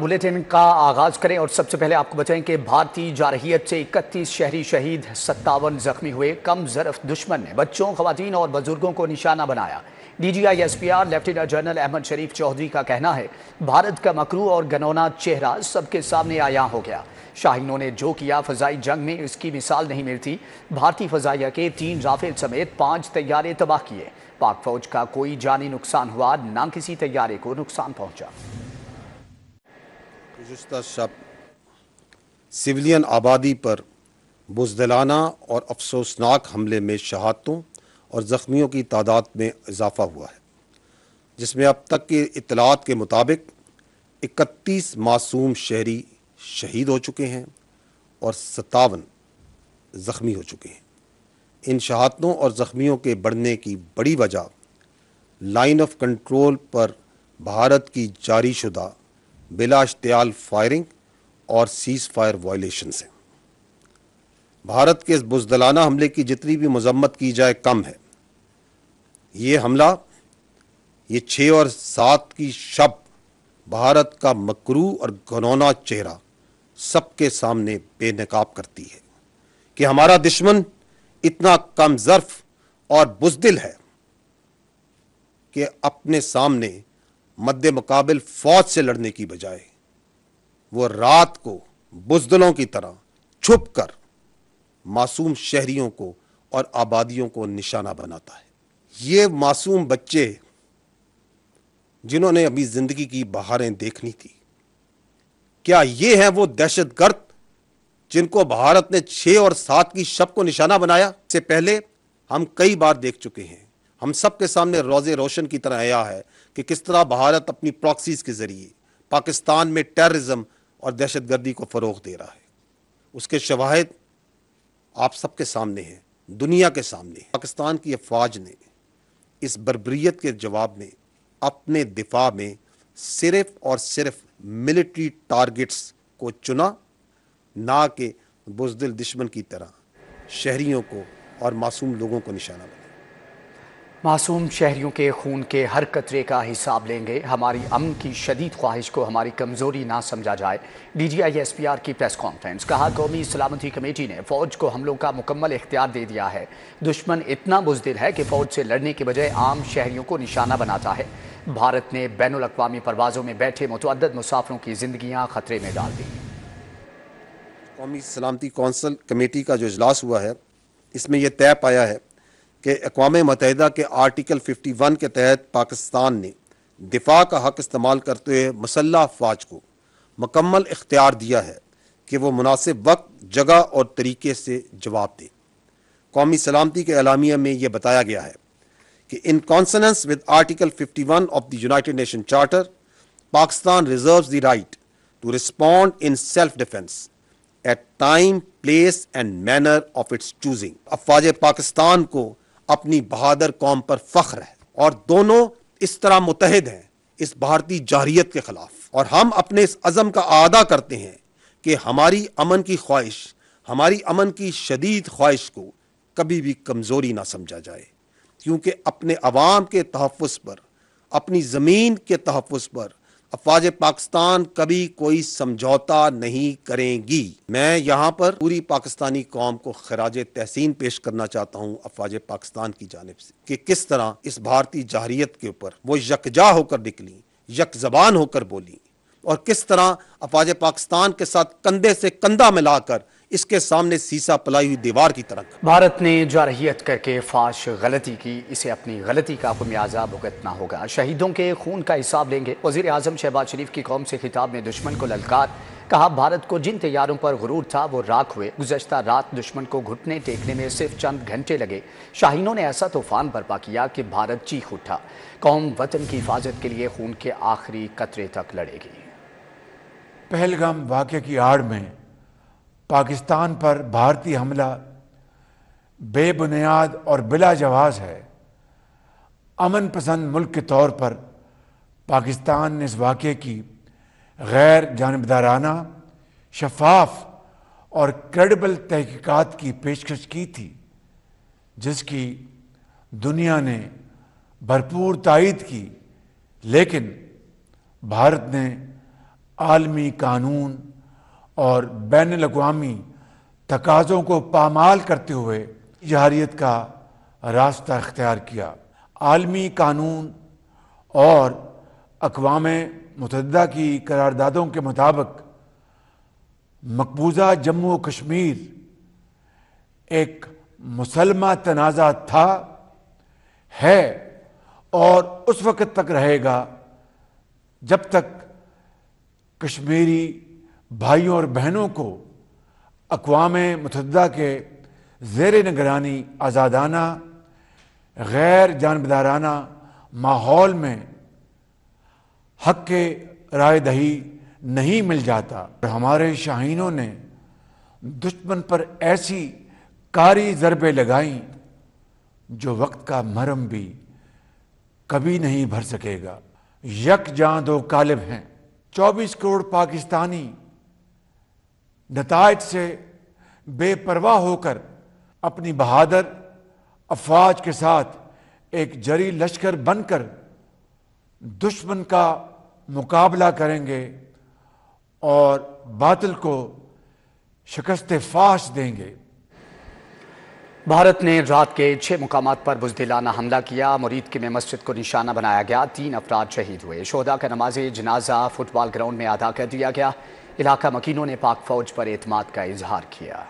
Bulletin का आगाज करें और सबसे पहले आपको बताएं कि भारतीय जारहियत से 31 शहरी शहीद, 57 जख्मी हुए। कम ज़रफ़ दुश्मन ने बच्चों, ख़वातीन और बुजुर्गों को निशाना बनाया। DGI-SPR लेफ्टिनेंट जनरल अहमद शरीफ चौधरी का कहना है, भारत का मकरू और गनौना चेहरा सबके सामने आया हो गया। शाहीनों ने जो किया फ़ज़ाई जंग में, इसकी मिसाल नहीं मिलती। भारतीय फ़ज़ाइया के 3 राफेल समेत 5 तैयारे तबाह किए। पाक फ़ौज का कोई जानी नुकसान हुआ, न किसी तैयारे को नुकसान पहुँचा। गुज़िश्ता शब सिविलियन आबादी पर बुज़दिलाना और अफसोसनाक हमले में शहादतों और ज़ख्मियों की तादाद में इजाफ़ा हुआ है, जिसमें अब तक की इत्तलात के मुताबिक 31 मासूम शहरी शहीद हो चुके हैं और 57 ज़ख्मी हो चुके हैं। इन शहादतों और ज़ख्मियों के बढ़ने की बड़ी वजह लाइन ऑफ कंट्रोल पर भारत की जारी शुदा बिला इश्तियाल फायरिंग और सीज़ फायर वायलेशंस हैं। भारत के इस बुज़दिलाना हमले की जितनी भी मज़म्मत की जाए कम है। ये हमला, ये 6 और 7 की शब भारत का मकरू और घनौना चेहरा सबके सामने बेनकाब करती है कि हमारा दुश्मन इतना कम ज़र्फ़ और बुज़दिल है कि अपने सामने मद्दे मुकाबिल फ़ौज से लड़ने की बजाय वो रात को बुज़दिलों की तरह छुप कर मासूम शहरियों को और आबादियों को निशाना बनाता है। ये मासूम बच्चे जिन्होंने अभी ज़िंदगी की बहारें देखनी थी, क्या ये हैं वो दहशतगर्द जिनको भारत ने 6 और 7 की शब को निशाना बनाया? इससे पहले हम कई बार देख चुके हैं, हम सब के सामने रोज़े रोशन की तरह आया है कि किस तरह भारत अपनी प्रॉक्सीज़ के ज़रिए पाकिस्तान में टेररिज्म और दहशतगर्दी को फ़रोग़ दे रहा है। उसके शवाहिद आप सबके सामने हैं, दुनिया के सामने। पाकिस्तान की अफ़वाज ने इस बर्बरियत के जवाब में अपने दिफा में सिर्फ़ और सिर्फ मिलिट्री टारगेट्स को चुना, ना कि बुज़दिल दुश्मन की तरह शहरियों को और मासूम लोगों को निशाना बनाया। मासूम शहरियों के खून के हर कतरे का हिसाब लेंगे। हमारी अमन की शदीद ख्वाहिश को हमारी कमज़ोरी ना समझा जाए। DGI-SPR की प्रेस कॉन्फ्रेंस। कहा, कौमी सलामती कमेटी ने फ़ौज को हमलों का मुकम्मल इख्तियार दे दिया है। दुश्मन इतना बुज़दिल है कि फ़ौज से लड़ने के बजाय आम शहरियों को निशाना बनाता है। भारत ने बैनुल अक़वामी परवाज़ों में बैठे मुतअद्दिद मुसाफिरों की ज़िंदगियाँ ख़तरे में डाल दी। कौमी सलामती कौंसिल कमेटी का जो इजलास हुआ है, इसमें यह तय पाया है कि अक़वाम मुत्तहिदा के आर्टिकल 51 के तहत पाकिस्तान ने दिफा का हक़ इस्तेमाल करते हुए मुसल्लह अफ़वाज को मुकम्मल इख्तियार दिया है कि वो मुनासिब वक्त, जगह और तरीके से जवाब दें। कौमी सलामती के एलामिया में यह बताया गया है कि in consonance with article 51 of the United Nation charter, Pakistan reserves the right to respond in self defence at time, place and manner of its choosing. अफ़वाज पाकिस्तान को अपनी बहादुर कौम पर फ़ख्र है और दोनों इस तरह मुत्तहिद हैं इस भारतीय जारहियत के ख़िलाफ़। और हम अपने इस अज़म का आदा करते हैं कि हमारी अमन की ख्वाहिश, हमारी अमन की शदीद ख्वाहिश को कभी भी कमज़ोरी ना समझा जाए, क्योंकि अपने अवाम के तहफ़्फ़ुज़ पर, अपनी ज़मीन के तहफ़्फ़ुज़ पर अफ़वाज पाकिस्तान कभी कोई समझौता नहीं करेंगी। मैं यहाँ पर पूरी पाकिस्तानी कौम को खराज तहसीन पेश करना चाहता हूँ अफ़वाज पाकिस्तान की जानिब से कि किस तरह इस भारतीय जारहियत के ऊपर वो यकजा होकर निकली, यक ज़बान होकर बोली और किस तरह अफ़वाज पाकिस्तान के साथ कंधे से कंधा मिलाकर इसके सामने सीसा पलाई हुई दीवार की तरह। भारत ने जारहियत करके फाश गलती की, इसे अपनी गलती का खुमियाजा भुगतना होगा। शहीदों के खून का हिसाब लेंगे। वज़ीर आज़म शहबाज शरीफ की कौम से खिताब में दुश्मन को ललकार। कहा, भारत को जिन तैयारों पर गुरूर था वो राख हुए। गुज़श्ता रात दुश्मन को घुटने टेकने में सिर्फ चंद घंटे लगे। शाहीनों ने ऐसा तूफान बर्पा किया कि भारत चीख उठा। कौम वतन की हिफाजत के लिए खून के आखिरी कतरे तक लड़ेगी। पहलगाम वाक़े की आड़ में पाकिस्तान पर भारतीय हमला बेबुनियाद और बिला जवाज़ है। अमन पसंद मुल्क के तौर पर पाकिस्तान ने इस वाक़े की गैर जानिबदाराना, शफाफ और क्रेडिबल तहकीकात की पेशकश की थी, जिसकी दुनिया ने भरपूर तायीद की, लेकिन भारत ने عالمی قانون اور بین الاقوامی تقاضوں کو پامال کرتے ہوئے جارحیت کا راستہ اختیار کیا۔ عالمی قانون اور اقوام متحدہ کی قراردادوں کے مطابق مقبوضہ جموں و کشمیر ایک مسلمہ تنازع تھا، ہے اور اس وقت تک رہے گا جب تک کشمیری بھائیوں اور بہنوں کو اقوام متحدہ کے زیر نگرانی آزادانہ غیر جانبدارانہ ماحول میں حق کے رائے دہی نہیں مل جاتا۔ ہمارے شاہینوں نے دشمن پر ایسی کاری ضربیں لگائیں جو وقت کا مرہم بھی کبھی نہیں بھر سکے گا۔ یکجاں دو قالب ہیں۔ 24 کروڑ پاکستانی نتائج سے بے پرواہ ہو کر اپنی بہادر افواج کے ساتھ ایک جری لشکر بن کر دشمن کا مقابلہ کریں گے اور باطل کو شکست فاش دیں گے۔ بھارت نے رات کے 6 مقامات پر بزدلانہ حملہ کیا۔ مرید میں مسجد کو نشانہ بنایا گیا، 3 افراد شہید ہوئے۔ شہداء کا نماز جنازہ فٹ بال گراؤنڈ میں ادا کر دیا گیا۔ علاقہ مکینوں نے پاک فوج پر اعتماد کا اظہار کیا۔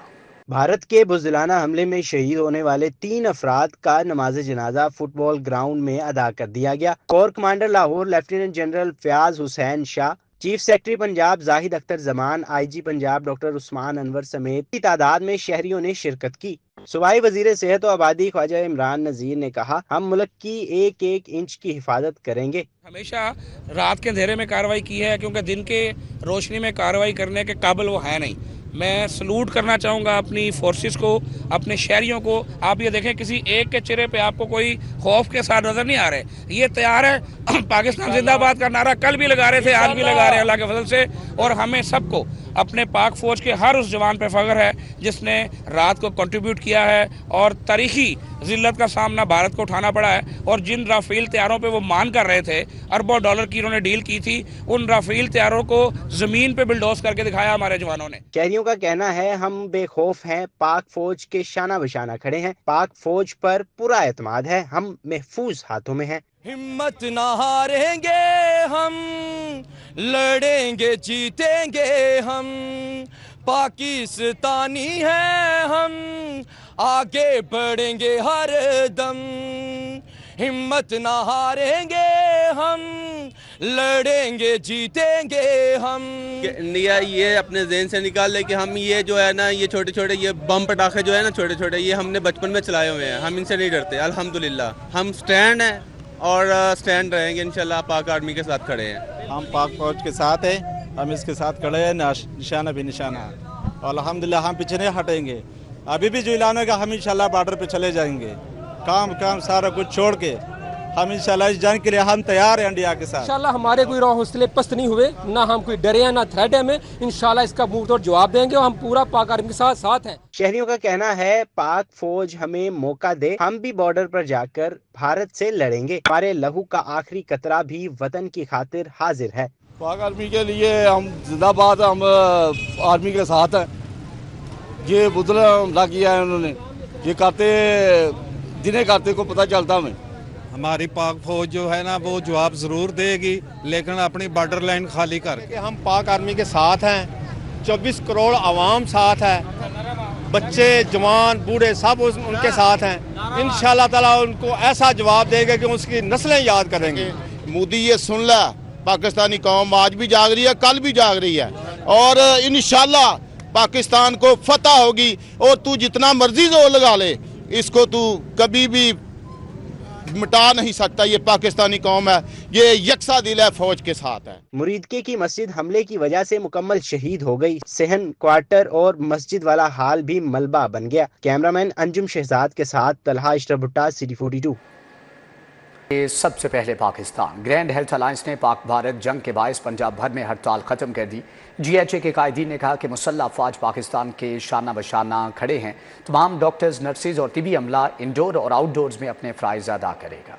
بھارت کے بزدلانہ حملے میں شہید ہونے والے 3 افراد کا نماز جنازہ فٹ بال گراؤنڈ میں ادا کر دیا گیا۔ Core commander Lahore lieutenant general Fayyaz Hussain Shah, chief secretary Punjab Zahid Akhtar Zaman, I G Punjab doctor عثمان انور سمیت کی تعداد میں شہریوں نے شرکت کی۔ صوبائی وزیر صحت و آبادی خواجہ عمران نذیر نے کہا، ہم ملک کی ایک ایک انچ کی حفاظت کریں گے۔ ہمیشہ رات کے اندھیرے میں کارروائی کی ہے کیونکہ دن کے روشنی میں کارروائی کرنے کے قابل وہ ہے نہیں۔ میں سلوٹ کرنا چاہوں گا اپنی فورسز کو، اپنے شہریوں کو۔ آپ یہ دیکھیں کسی ایک کے چہرے پہ آپ کو کوئی خوف کے ساتھ نظر نہیں آ رہے۔ یہ تیار ہے پاکستان زندہ باد کا نعرہ کل بھی لگا رہے تھے، آج بھی لگا رہے ہیں اللہ کے فضل سے، اور ہمیں سب کو اپنے پاک فوج کے ہر اس جوان پہ فخر ہے جس نے رات کو کنٹریبیوٹ کیا ہے اور تاریخی ذلت کا سامنا بھارت کو اٹھانا پڑا ہے۔ اور جن رافیل طیاروں پہ وہ مان کر رہے تھے، اربوں ڈالر کی انہوں نے ڈیل کی تھی، ان رافیل طیاروں کو زمین پہ بلڈوز کر کے دکھایا ہمارے جوانوں نے۔ شہریوں کا کہنا ہے، ہم بے خوف ہیں، پاک فوج کے شانہ بشانہ کھڑے ہیں، پاک فوج پر پورا اعتماد ہے، ہم محفوظ ہاتھوں میں ہیں۔ ہمت نہ ہاریں گے ہم، لڑیں گے جیتیں گے ہم، پاکستانی ہیں ہم، آگے بڑھیں گے ہر دم، ہمت نہ ہاریں گے ہم، لڑیں گے جیتیں گے ہم۔ انڈیا یہ اپنے ذہن سے نکال لے کہ ہم یہ جو ہے نا، یہ چھوٹے چھوٹے یہ بم پٹاخے جو ہے نا چھوٹے چھوٹے، یہ ہم نے بچپن میں چلائے ہوئے ہیں، ہم ان سے نہیں ڈرتے الحمدللہ۔ ہم سٹینڈ ہیں اور سٹینڈ رہیں گے انشاءاللہ، پاک آرمی کے ساتھ کھڑے ہیں۔ ہم پاک فوج کے ساتھ ہیں، ہم اس کے ساتھ کھڑے ہیں، نشانہ بھی نشانہ ہے، اور الحمدللہ ہم پیچھے نہیں ہٹیں گے۔ ابھی بھی جو اعلان ہوگا ہم انشاءاللہ بارڈر پہ چلے جائیں گے، کام سارا کچھ چھوڑ کے ہم انشاءاللہ اس جنگ کے لیے ہم تیار ہیں انڈیا کے ساتھ۔ انشاءاللہ ہمارے کوئی حوصلے پست نہیں ہوئے، نہ ہم کوئی ڈرے ہیں نہ تھریٹ ہے ہمیں، انشاءاللہ اس کا منہ توڑ جواب دیں گے اور ہم پورا پاک آرمی کے ساتھ ہیں۔ شہریوں کا کہنا ہے، پاک فوج ہمیں موقع دے، ہم بھی بارڈر پر جا کر بھارت سے لڑیں گے، ہمارے لہو کا آخری قطرہ بھی وطن کی خاطر حاضر ہے۔ پاک آرمی کے لیے ہم زندہ باد، ہم آرمی کے ساتھ ہیں۔ یہ بدلا حملہ کیا ہے انہوں نے، یہ کرتے جنہیں کرتے کو پتہ چلتا ہمیں۔ ہماری پاک فوج جو ہے نا وہ جواب ضرور دے گی، لیکن اپنی بارڈر لائن خالی کر کے۔ ہم پاک آرمی کے ساتھ ہیں، 24 کروڑ عوام ساتھ ہے، بچے جوان بوڑھے سب ان کے ساتھ ہیں۔ انشاءاللہ تعالیٰ ان کو ایسا جواب دے گا کہ اس کی نسلیں یاد کریں گے۔ مودی یہ سن لا، پاکستانی قوم آج بھی جاگ رہی ہے، کل بھی جاگ رہی ہے، اور انشاءاللہ پاکستان کو فتح ہوگی۔ اور تو جتنا مرضی زور لگا لے، اس کو تو کبھی بھی مٹا نہیں سکتا۔ یہ پاکستانی قوم ہے، یہ یکساں دل ہے، فوج کے ساتھ ہے۔ مریدکے کی مسجد حملے کی وجہ سے مکمل شہید ہو گئی، صحن کوارٹر اور مسجد والا حال بھی ملبہ بن گیا۔ کیمرامین انجم شہزاد کے ساتھ طلحہ اشرف بھٹا، سٹی 42۔ سب سے پہلے پاکستان گرینڈ ہیلتھ الائنس نے پاک بھارت جنگ کے باعث پنجاب بھر میں ہڑتال ختم کر دی۔ جی ایچ اے کے قائدین نے کہا کہ مسلح افواج پاکستان کے شانہ بشانہ کھڑے ہیں، تمام ڈاکٹرز، نرسز اور طبی عملہ انڈور اور آؤٹ ڈورز میں اپنے فرائض ادا کرے گا۔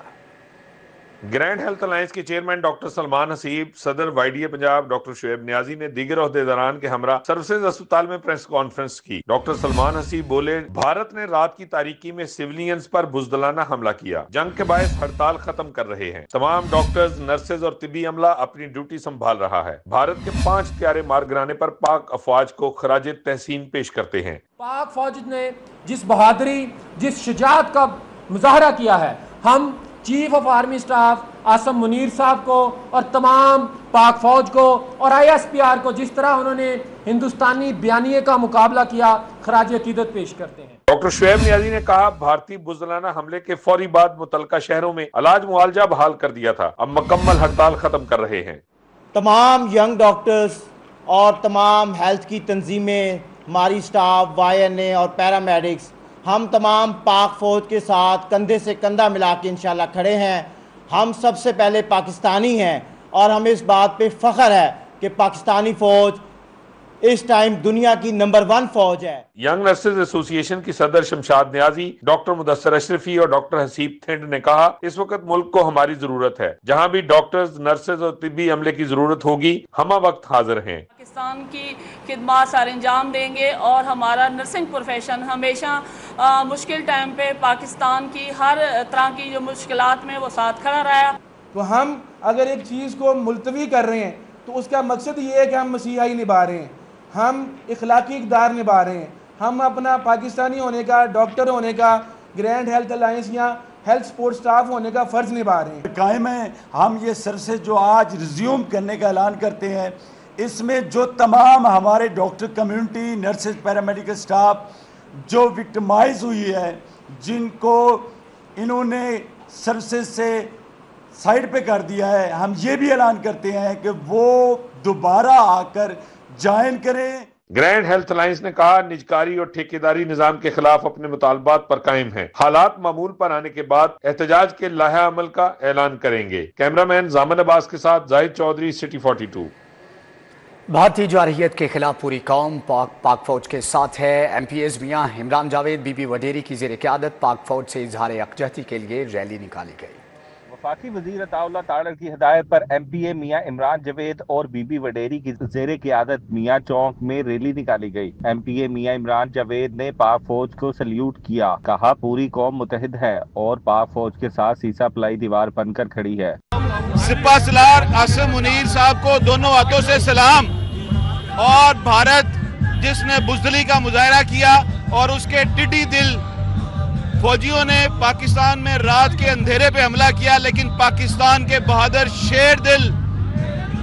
گرینڈ ہیلتھ الائنس کے چیئرمین ڈاکٹر سلمان حسیب، صدر YDA پنجاب ڈاکٹر شعیب نیازی نے دیگر عہدیداران کے ہمراہ سروسز اسپتال میں پریس کانفرنس کی۔ ڈاکٹر سلمان حسیب بولے، بھارت نے رات کی تاریکی میں سویلینز پر بزدلانہ حملہ کیا، جنگ کے باعث ہڑتال ختم کر رہے ہیں، تمام ڈاکٹرز، نرسز اور طبی عملہ اپنی ڈیوٹی سنبھال رہا ہے۔ بھارت کے 5 ہتھیارے مار گرانے پر پاک افواج کو خراج تحسین پیش کرتے ہیں۔ پاک فوج نے جس بہادری، جس شجاعت کا مظاہرہ کیا ہے، ہم chief of army staff Asim Munir صاحب کو اور تمام پاک فوج کو اور ISPR کو جس طرح انہوں نے ہندوستانی بیانیے کا مقابلہ کیا، خراج عقیدت پیش کرتے ہیں۔ ڈاکٹر شعیب نیازی نے کہا، بھارتی بزدلانہ حملے کے فوری بعد متعلقہ شہروں میں علاج معالجہ بحال کر دیا تھا، اب مکمل ہڑتال ختم کر رہے ہیں۔ تمام ینگ ڈاکٹرز اور تمام ہیلتھ کی تنظیمیں، ہماری سٹاف، YNA اور پیرامیڈکس، ہم تمام پاک فوج کے ساتھ کندھے سے کندھا ملا کے انشاءاللہ کھڑے ہیں۔ ہم سب سے پہلے پاکستانی ہیں اور ہمیں اس بات پہ فخر ہے کہ پاکستانی فوج اس ٹائم دنیا کی نمبر 1 فوج ہے۔ ینگ نرسز ایسوسی ایشن کی صدر شمشاد نیازی، ڈاکٹر مدثر اشرفی اور ڈاکٹر حسیب تھنڈ نے کہا، اس وقت ملک کو ہماری ضرورت ہے، جہاں بھی ڈاکٹرز، نرسز اور طبی عملے کی ضرورت ہوگی، ہمہ وقت حاضر ہیں۔ پاکستان کی خدمات سارے انجام دیں گے اور ہمارا نرسنگ پروفیشن ہمیشہ مشکل ٹائم پہ پاکستان کی ہر طرح کی جو مشکلات میں وہ ساتھ کھڑا رہا۔ تو ہم اگر ایک چیز کو ملتوی کر رہے ہیں تو اس کا مقصد یہ ہے کہ ہم مسیحائی نبھا رہے ہیں، ہم اخلاقی اقدار نبھا رہے ہیں، ہم اپنا پاکستانی ہونے کا، ڈاکٹر ہونے کا، گرینڈ ہیلتھ الائنس یا ہیلتھ سپورٹ سٹاف ہونے کا فرض نبھا رہے ہیں۔ قائم ہیں ہم یہ سروسز جو آج ریزیوم کرنے کا اعلان کرتے ہیں، اس میں جو تمام ہمارے doctor community, nurses, paramedical staff جو وکٹمائز ہوئی ہے، جن کو انہوں نے سروسز سے سائڈ پہ کر دیا ہے، ہم یہ بھی اعلان کرتے ہیں کہ وہ دوبارہ آ کر جوائن کریں۔ گرینڈ ہیلتھ الائنس نے کہا، نجکاری اور ٹھیکیداری نظام کے خلاف اپنے مطالبات پر قائم ہیں، حالات معمول پر آنے کے بعد احتجاج کے لائحہ عمل کا اعلان کریں گے۔ کیمرامین زامن عباس کے ساتھ زاہد چودھری، سٹی 42۔ بھارتی جارحیت کے خلاف پوری قوم پاک فوج کے ساتھ ہے۔ MPs میاں عمران جاوید، بی بی وڈیری کی زیر قیادت پاک فوج سے اظہار یکجہتی کے لیے ریلی نکالی گئی۔ وفاقی وزیر عطا اللہ تاڑر کی ہدایت پر MPA میاں عمران جاوید اور بی بی وڈیری کی زیر قیادت میاں چوک میں ریلی نکالی گئی۔ MPA میاں عمران جاوید نے پاک فوج کو سلیوٹ کیا، کہا پوری قوم متحد ہے اور پاک فوج کے ساتھ سیسا پلائی دیوار بن کر کھڑی ہے۔ سپہ سالار عاصم منیر صاحب کو دونوں ہاتھوں سے سلام، اور بھارت جس نے بزدلی کا مظاہرہ کیا اور اس کے ٹڈی دل فوجیوں نے پاکستان میں رات کے اندھیرے پہ حملہ کیا، لیکن پاکستان کے بہادر شیر دل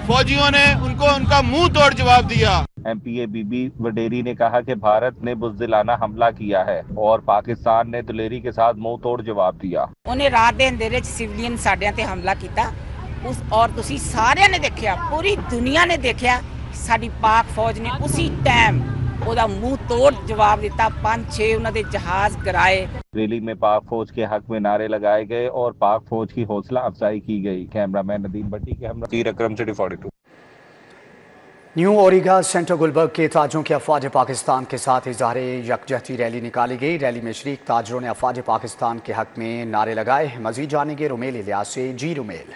فوجیوں نے ان کو ان کا منہ توڑ جواب دیا۔ MPA بی بی وڈیری نے کہا کہ بھارت نے بزدلانہ حملہ کیا ہے اور پاکستان نے دلیری کے ساتھ منہ توڑ جواب دیا۔ انہیں رات دے اندھیرے سیویلین ساڈیاں تے حملہ کیتا، اور تسی سارے نے دیکھیا، پوری دنیا نے دیکھیا، ساڈی پاک فوج نے اسی ٹائم او دا منہ توڑ جواب دیتا، 5-6 انہاں دے جہاز گرائے۔ ریلی میں پاک فوج کے حق میں نعرے لگائے گئے اور پاک فوج کی حوصلہ افزائی کی گئی۔ کیمرامین ندیم بٹی کے ہمراہ طیر اکرم، سٹی 42۔ نیو اوریگا سینٹر گلبرگ کے تاجروں کی افواج پاکستان کے ساتھ اظہار یکجہتی ریلی نکالی گئی۔ ریلی میں شریک تاجروں نے افواج پاکستان کے حق میں نعرے لگائے۔ مزید جانیں گے رومیل الیاس سے۔ جی رومیل۔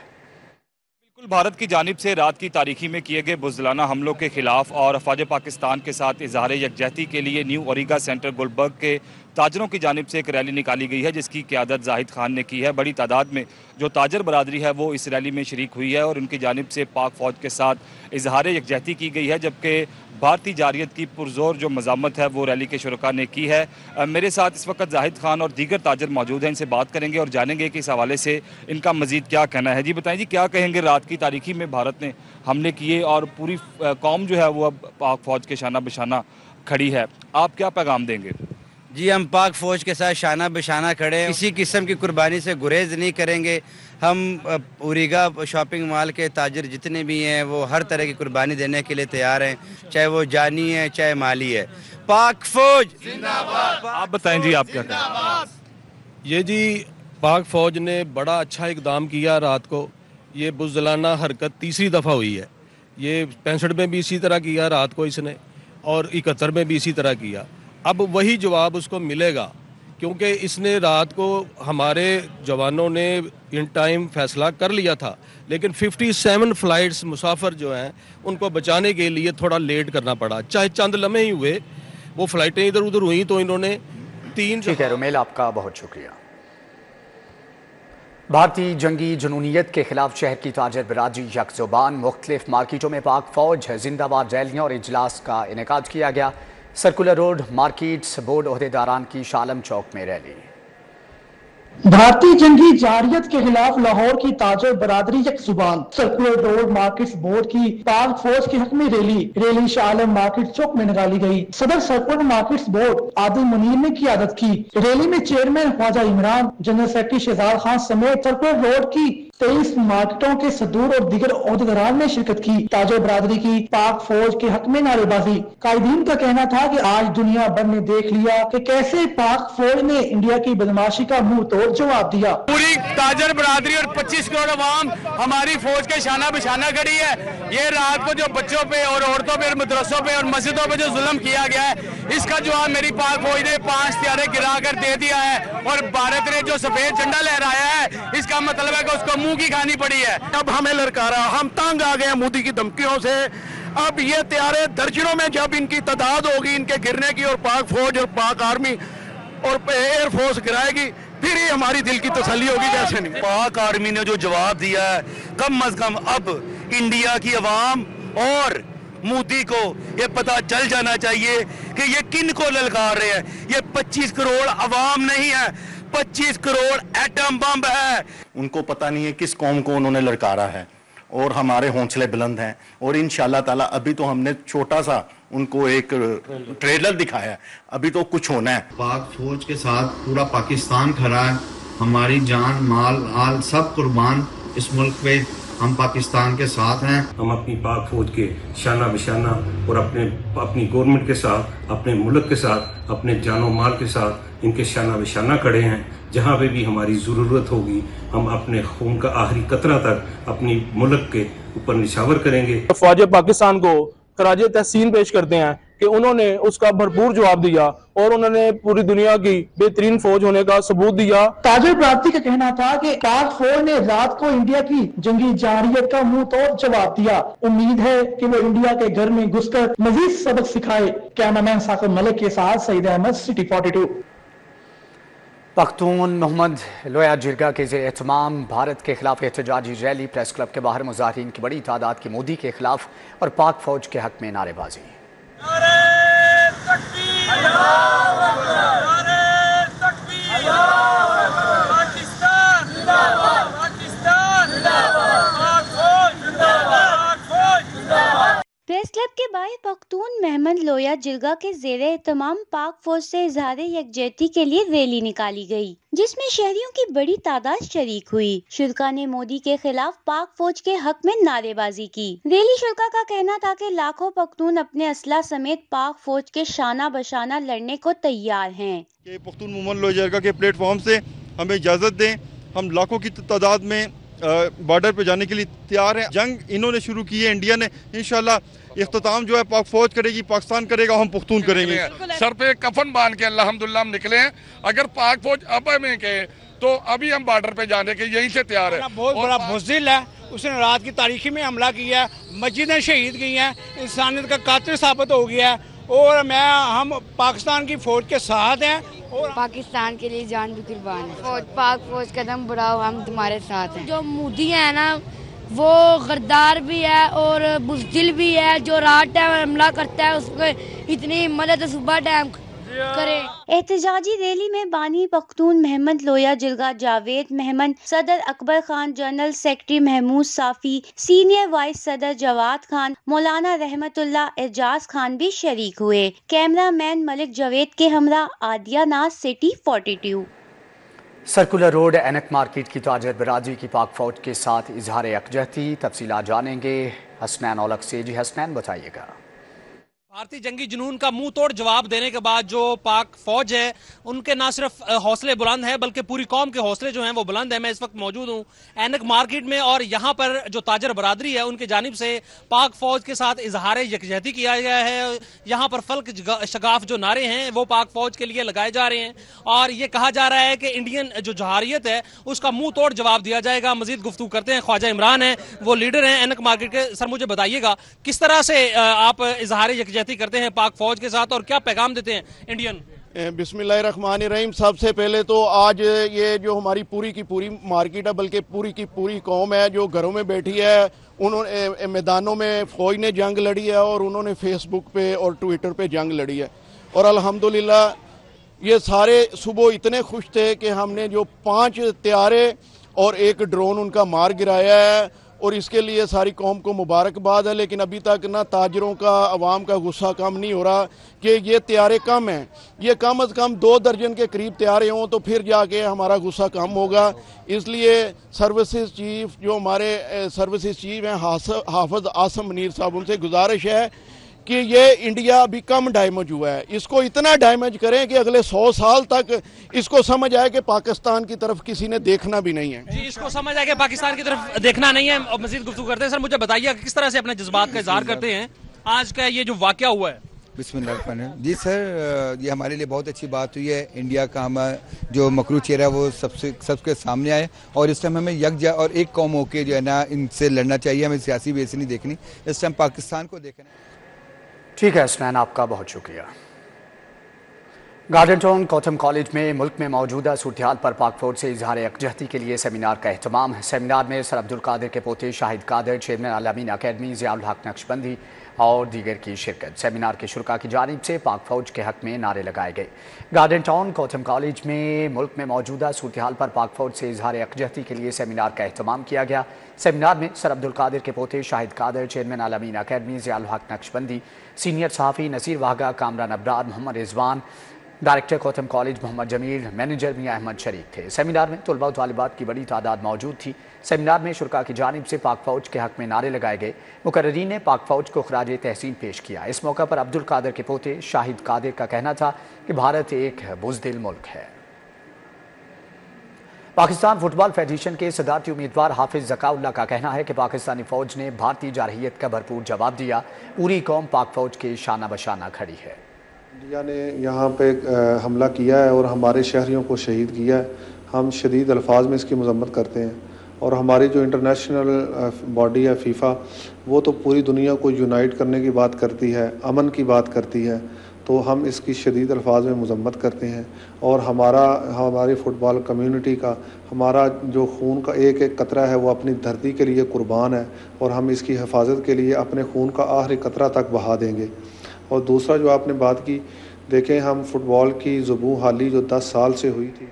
بھارت کی جانب سے رات کی تاریکی میں کیے گئے بزدلانہ حملوں کے خلاف اور افواج پاکستان کے ساتھ اظہار یکجہتی کے لیے نیو اوریگا سینٹر گلبرگ کے تاجروں کی جانب سے ایک ریلی نکالی گئی ہے، جس کی قیادت زاہد خان نے کی ہے۔ بڑی تعداد میں جو تاجر برادری ہے وہ اس ریلی میں شریک ہوئی ہے اور ان کی جانب سے پاک فوج کے ساتھ اظہار یکجہتی کی گئی ہے، جبکہ بھارتی جارحیت کی پرزور جو مذمت ہے وہ ریلی کے شرکاء نے کی ہے۔ میرے ساتھ اس وقت زاہد خان اور دیگر تاجر موجود ہیں، ان سے بات کریں گے اور جانیں گے کہ اس حوالے سے ان کا مزید کیا کہنا ہے۔ جی بتائیں جی، کیا کہیں گے؟ رات کی تاریکی میں بھارت نے حملے کیے اور پوری قوم جو ہے وہ اب پاک فوج کے شانہ بشانہ کھڑی ہے، آپ کیا پیغام دیں گے؟ جی ہم پاک فوج کے ساتھ شانہ بشانہ کھڑے ہیں، کسی قسم کی قربانی سے گریز نہیں کریں گے۔ ہم اوریگا شاپنگ مال کے تاجر جتنے بھی ہیں وہ ہر طرح کی قربانی دینے کے لیے تیار ہیں، چاہے وہ جانی ہے چاہے مالی ہے۔ پاک فوج زندہ باد۔ آپ بتائیں جی، آپ کیا کہتے ہیں؟ یہ جی پاک فوج نے بڑا اچھا اقدام کیا رات کو۔ یہ بزدلانہ حرکت تیسری دفعہ ہوئی ہے، یہ 65 میں بھی اسی طرح کیا رات کو اس نے، اور 71 میں بھی اسی طرح کیا۔ اب وہی جواب اس کو ملے گا क्योंकि इसने रात को हमारे जवानों ने इन टाइम फैसला कर लिया था, लेकिन 57 फ्लाइट्स मुसाफिर जो हैं उनको बचाने के लिए थोड़ा लेट करना पड़ा, चाहे चंद लम्हे ही हुए, वो फ्लाइटें इधर उधर हुई तो इन्होंने 3। ठीक है रुमेल, आपका बहुत शुक्रिया। भारतीय जंगी जुनूनियत के खिलाफ शहर की ताजर बरादरी यकजुबान, मुख्तलिफ मार्केटों में पाक फौज जिंदाबाद रैलियां और इजलास का इनेकाद किया गया। सर्कुलर रोड मार्केट्स बोर्ड ओहदेदारान की शालम चौक में रैली। भारतीय जंगी जारियत के खिलाफ लाहौर की ताजर बरादरी यकजुबान, सर्कुलर रोड मार्केट्स बोर्ड की पाक फौज के हक में रैली शालम मार्केट चौक में निकाली गई। Saddar circular markets board Adil Munir ने क़ियादत की। रैली में chairman Khwaja Imran, general secretary Shahzad Khan समेत सर्कुलर रोड की 23 मार्केटों के सदूर और दीगर ओहदेदारान ने शिरकत की। ताजर बरादरी की पाक फौज के हक में नारेबाजी। कायदीन का कहना था कि आज दुनिया भर ने देख लिया कि कैसे पाक फौज ने इंडिया की बदमाशी का मुंह तोड़ जवाब दिया। पूरी ताजर बरादरी और 25 करोड़ अवाम हमारी फौज के शाना बिशाना खड़ी है। ये रात को जो बच्चों पे और औरतों पे, मदरसों पे और मस्जिदों पे जो जुल्म किया गया है, इसका जवाब मेरी पाक फौज ने 5 हथियारे गिरा कर दे दिया है। और भारत ने जो सफेद झंडा लहराया है, इसका मतलब है कि उसको मुंह की खानी पड़ी है। अब हमें ललकारा, हम तंग आ गए मोदी की धमकियों से। अब ये तैयारे दर्जनों में जब इनकी तादाद होगी इनके गिरने की, और पाक फौज और पाक आर्मी और एयर फोर्स गिराएगी, फिर ही हमारी दिल की तसल्ली होगी। जैसे नहीं, पाक आर्मी ने जो जवाब दिया है, कम अज कम अब इंडिया की अवाम और मोदी को ये पता चल जाना चाहिए कि ये किन को ललकार रहे हैं। ये 25 करोड़ अवाम नहीं है, 25 करोड़ एटम बम है। उनको पता नहीं है किस कौम को उन्होंने ललकारा है, और हमारे हौसले बुलंद हैं। और इंशाल्लाह ताला अभी तो हमने छोटा सा उनको एक ट्रेलर दिखाया है, अभी तो कुछ होना है। पाक फौज के साथ पूरा पाकिस्तान खड़ा है, हमारी जान माल आल सब कुर्बान। इस मुल्क पे हम पाकिस्तान के साथ हैं। हम अपनी पाक फौज के शाना बिशाना और अपनी गवर्नमेंट के साथ, अपने मुल्क के साथ, अपने जानो माल के साथ इनके शाना बिशाना खड़े हैं। जहाँ पे भी हमारी ज़रूरत होगी हम अपने खून का आखिरी कतरा तक अपनी मुल्क के ऊपर निछावर करेंगे। फौज पाकिस्तान को खराजे तहसीन पेश करते हैं कि उन्होंने उसका भरपूर जवाब दिया और उन्होंने पूरी दुनिया की बेहतरीन फौज होने का सबूत दिया। ताजर बरादरी का कहना था कि पाक फौज ने रात को इंडिया की जंगी जारियत का मुंह तोड़ जवाब दिया। उम्मीद है कि वो इंडिया के घर में घुसकर मजीद सबक सिखाए। कैमरामैन साकिब मलिक के साथ सईद अहमद, सिटी 42। पख्तून मोहम्मद लोया जिरगा के ज़ेर एहतमाम भारत के खिलाफ एहतजाजी रैली, प्रेस क्लब के बाहर मुजाहिरीन की बड़ी तादाद की मोदी के खिलाफ और पाक फौज के हक में नारेबाजी। प्रेस क्लब के बाहर पख्तून मोहम्मद लोया जिरगा के ज़ेरे एहतमाम पाक फौज से इज़हारे यकजहती के लिए रैली निकाली गई, जिसमें शहरियों की बड़ी तादाद शरीक हुई। शुरका ने मोदी के खिलाफ पाक फौज के हक में नारेबाजी की। रैली शुरका का कहना था कि लाखों पख्तून अपने असला समेत पाक फौज के शाना बशाना लड़ने को तैयार हैं। पख्तून मोहम्मद लोया जिरगा के प्लेटफॉर्म से हमें इजाज़त दें, हम लाखों की तादाद में बॉर्डर पे जाने के लिए तैयार हैं। जंग इन्होंने शुरू की है, इंडिया ने। इंशाल्लाह इख्तिताम जो है पाक फौज करेगी, पाकिस्तान करेगा, हम पख्तून करेंगे। सर पे कफन बांध के अल्हम्दुलिल्लाह हम निकले हैं। अगर पाक फौज अब में के तो अभी हम बॉर्डर पे जाने के यहीं से तैयार है। बहुत बड़ा बुज़दिल है, उसने रात की तारीखी में हमला किया है, मस्जिदें शहीद गई हैं, इंसानियत का कातिल साबित हो गया है। और हम पाकिस्तान की फौज के साथ हैं और पाकिस्तान के लिए जान भी कुर्बान है। पाक फौज कदम बढ़ाओ, हम तुम्हारे साथ हैं। जो मोदी है ना, वो गद्दार भी है और बुज़दिल भी है। जो रात टाइम हमला करता है उसको इतनी हिम्मत है तो सुबह टाइम करे। एहतजाजी रैली में बानी पख्तून मोहम्मद लोया जिरगा जावेद महमद, सदर अकबर खान, जनरल सेक्रेटरी महमूद साफी, सीनियर वाइस सदर जवाद खान, मौलाना रहमतुल्लाह एजाज खान भी शरीक हुए। कैमरामैन मलिक जवेद के हमरा आदिया नाज, सिटी 42। सर्कुलर रोड एनक मार्केट की ताजर बरादरी की पाक फौज के साथ इजहार यकजहती, तफसीलात जानेंगे हसनैन औलख से। जी हसनैन, बताइएगा। भारतीय जंगी जुनून का मुंह तोड़ जवाब देने के बाद जो पाक फौज है उनके ना सिर्फ हौसले बुलंद हैं बल्कि पूरी कौम के हौसले जो हैं वो बुलंद हैं। मैं इस वक्त मौजूद हूं ऐनक मार्केट में और यहां पर जो ताजर बरादरी है उनकी जानिब से पाक फौज के साथ इजहार यकजहती किया गया है। यहां पर फल्क शगाफ जो नारे हैं वो पाक फौज के लिए लगाए जा रहे हैं और ये कहा जा रहा है कि इंडियन जो जहारियत है उसका मुंह तोड़ जवाब दिया जाएगा। मजीद गुफ्तगू करते हैं, ख्वाजा इमरान है वो लीडर हैं ऐनक मार्केट के। सर मुझे बताइएगा किस तरह से आप इजहार यकजहती करते हैं पाक फौज के साथ और क्या पैगाम देते हैं इंडियन? बिस्मिल्लाहिर्रहमानिर्रहीम। सबसे पहले तो आज ये जो हमारी पूरी की पूरी मार्केट है बल्कि पूरी की पूरी कौम है जो घरों में बैठी है, उन्होंने मैदानों में फौज ने जंग लड़ी है और उन्होंने फेसबुक पे और ट्विटर पे जंग लड़ी है और अल्हम्दुलिल्लाह ये सारे सुबह इतने खुश थे कि हमने जो 5 तैयारे और 1 ड्रोन उनका मार गिराया है और इसके लिए सारी कौम को मुबारकबाद है। लेकिन अभी तक ना ताजरों का अवाम का गुस्सा कम नहीं हो रहा कि ये तैयारे कम हैं, ये कम अज़ कम 2 दर्जन के करीब तैयारे हों तो फिर जाके हमारा गुस्सा कम होगा। इसलिए सर्विसेज चीफ जो हमारे सर्विसेज चीफ हैं हाफिज आसम मुनीर साहब, उनसे गुजारिश है कि ये इंडिया अभी कम डैमेज हुआ है, इसको इतना डैमेज करें कि अगले 100 साल तक इसको समझ आए कि पाकिस्तान की तरफ किसी ने देखना भी नहीं है। जी, इसको समझ आए कि पाकिस्तान की तरफ देखना नहीं है। और मजीद गुफ्तगू करते हैं। सर मुझे बताइए किस तरह से अपने जज्बात का इजहार करते हैं आज का ये जो वाकया हुआ है? बिस्मिल्लाह। जी सर, ये हमारे लिए बहुत अच्छी बात हुई है। इंडिया का हमारा जो मकरू चेहरा वो सबके सामने आए और इस टाइम हमें यकजा और एक कौम होकर जो है ना इनसे लड़ना चाहिए, हमें सियासी बेस नहीं देखनी, इस टाइम पाकिस्तान को देखना। ठीक है हसनैन, आपका बहुत शुक्रिया। गार्डन टाउन गौतम कॉलेज में मुल्क में मौजूदा सूरत पर पाक फौज से इजहार यकजहती के लिए सेमिनार का एहतमाम है। सेमिनार में सर अब्दुल कादिर के पोते शाहिद कादिर, चेयरमैन अल-अमीन अकेडमी ज़िया उल हक नक्शबंदी और दीगर की शिरकत। सेमिनार के शुरा की जानिब से पाक फौज के हक में नारे लगाए गए। गार्डन टाउन गौतम कॉलेज में मुल्क में मौजूदा सूरत पर पाक फौज से इजहार यकजहती के लिए सेमिनार का एहतमाम किया गया। सेमिनार में सर अब्दुल कादिर के पोते Shahid Qadir, chairman Al-Ameen academy Zia ul Haq Naqshbandi, senior सहाफ़ी Naseer Wahga, Kamran Abrar, Mohammad Rizwan, director Gautam college Mohammad Jamil, manager Mian Ahmad Shareeq थे। सेमिनार में तलबा व तालिबात की बड़ी तादाद मौजूद थी। सेमिनार में शुरा की जानिब से पाक फौज के हक में नारे लगाए गए। मुकर्रीन ने पाक फौज को खराज तहसीन पेश किया। इस मौका पर अब्दुल कादिर के पोते शाहिद कादिर का कहना था कि भारत एक बुज़दिल मुल्क है। पाकिस्तान फुटबॉल फेडरेशन के सदारती उम्मीदवार हाफिज ज़काउल्लाह का कहना है कि पाकिस्तानी फौज ने भारतीय जारहियत का भरपूर जवाब दिया। पूरी कौम पाक फौज के शाना बशाना खड़ी है। इंडिया ने यहाँ पे हमला किया है और हमारे शहरियों को शहीद किया है। हम शदीद अल्फाज में इसकी मजम्मत करते हैं और हमारी जो इंटरनेशनल बॉडी है फीफा, वो तो पूरी दुनिया को यूनाइट करने की बात करती है, अमन की बात करती है, तो हम इसकी शदीद अल्फाज में मजम्मत करते हैं। और हमारी फ़ुटबॉल कम्युनिटी का हमारा जो खून का एक एक कतरा है वो अपनी धरती के लिए कुर्बान है और हम इसकी हिफाजत के लिए अपने खून का आखिरी कतरा तक बहा देंगे। और दूसरा जो आपने बात की, देखें हम फुटबॉल की ज़ुबू हाली जो 10 साल से हुई थी।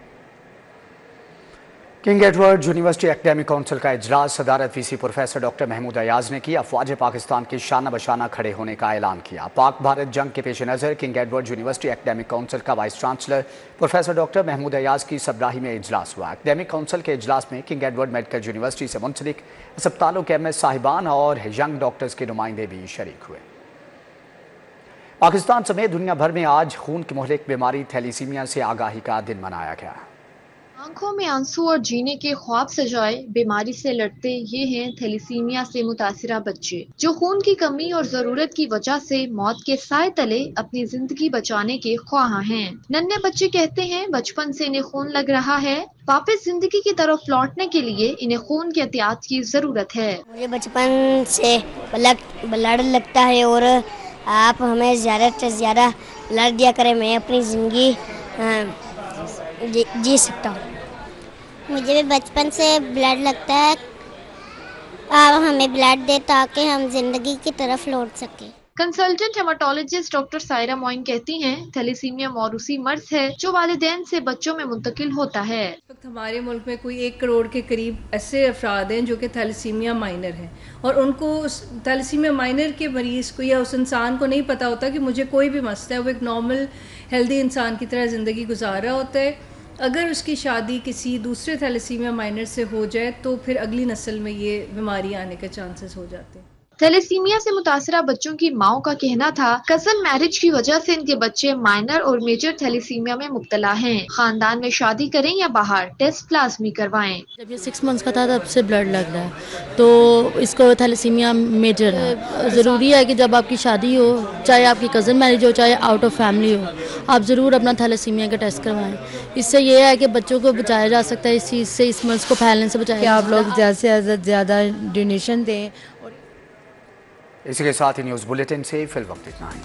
King Edward University academic council का इजलास सदारत VC professor doctor Mahmood Ayaz ने की। अफवाज पाकिस्तान के शाना बशाना खड़े होने का ऐलान किया। पाक भारत जंग के पेश नज़र King Edward University academic council का vice chancellor professor doctor Mahmood Ayaz की सरबराही में इजलास हुआ। एकेडमिक काउंसिल के इजलास में किंग एडवर्ड मेडिकल यूनिवर्सिटी से मुंसलिक अस्पतालों के MS साहिबान और यंग डॉक्टर्स के नुमाइंदे भी शरीक हुए। पाकिस्तान समेत दुनिया भर में आज खून की मुहलिक बीमारी थैलीसीमिया से आगाही का दिन मनाया गया। आंखों में आंसू और जीने के ख्वाब सजाए बीमारी से लड़ते ये हैं थैलीसीमिया से मुतासिरा बच्चे, जो खून की कमी और जरूरत की वजह से मौत के साए तले अपनी जिंदगी बचाने के ख्वाहां हैं। नन्हे बच्चे कहते हैं बचपन से इन्हें खून लग रहा है, वापस जिंदगी की तरफ लौटने के लिए इन्हें खून के एहतियात की जरूरत है। मुझे बचपन से ब्लड लगता है और आप हमें ज़्यादा से ज़्यादा ब्लड दिया करें, मैं अपनी ज़िंदगी जी सकता हूँ। मुझे भी बचपन से ब्लड लगता है, आप हमें ब्लड दे ताकि हम जिंदगी की तरफ लौट सकें। Consultant haematologist doctor Saira Moin कहती हैं थैलीसीमिया मौरूसी मर्ज है जो वालिदैन से बच्चों में मुंतकिल होता है। इस वक्त हमारे मुल्क में कोई 1 करोड़ के करीब ऐसे अफराद हैं जो कि थैलीसीमिया माइनर हैं और उनको उस थैलीसीमिया माइनर के मरीज को या उस इंसान को नहीं पता होता कि मुझे कोई भी मसला है, वो एक नॉर्मल हेल्दी इंसान की तरह ज़िंदगी गुजार रहा होता है। अगर उसकी शादी किसी दूसरे थैलीसीमिया माइनर से हो जाए तो फिर अगली नस्ल में ये बीमारी आने के चांसेस हो जाते हैं। थैलेसीमिया से मुतासरा बच्चों की माओ का कहना था कजन मैरिज की वजह से इनके बच्चे माइनर और मेजर थैलेसीमिया में मुब्तला हैं। खानदान में शादी करें या बाहर, टेस्ट लाजमी करवाएं। जब ये 6 मंथ्स का था तब से ब्लड लग रहा है, तो इसको थैलेसीमिया मेजर है। ज़रूरी है कि जब आपकी शादी हो, चाहे आपकी कज़न मैरिज हो, चाहे आउट ऑफ फैमिली हो, आप ज़रूर अपना थैलेसीमिया का टेस्ट करवाएं। इससे ये है कि बच्चों को बचाया जा सकता है, इस चीज़ से, इस मर्ज़ को फैलने से बचाया। कि आप लोग ज़्यादा से ज़्यादा डोनेशन दें। इसी के साथ ही न्यूज़ बुलेटिन से फिल वक्त इतना ही।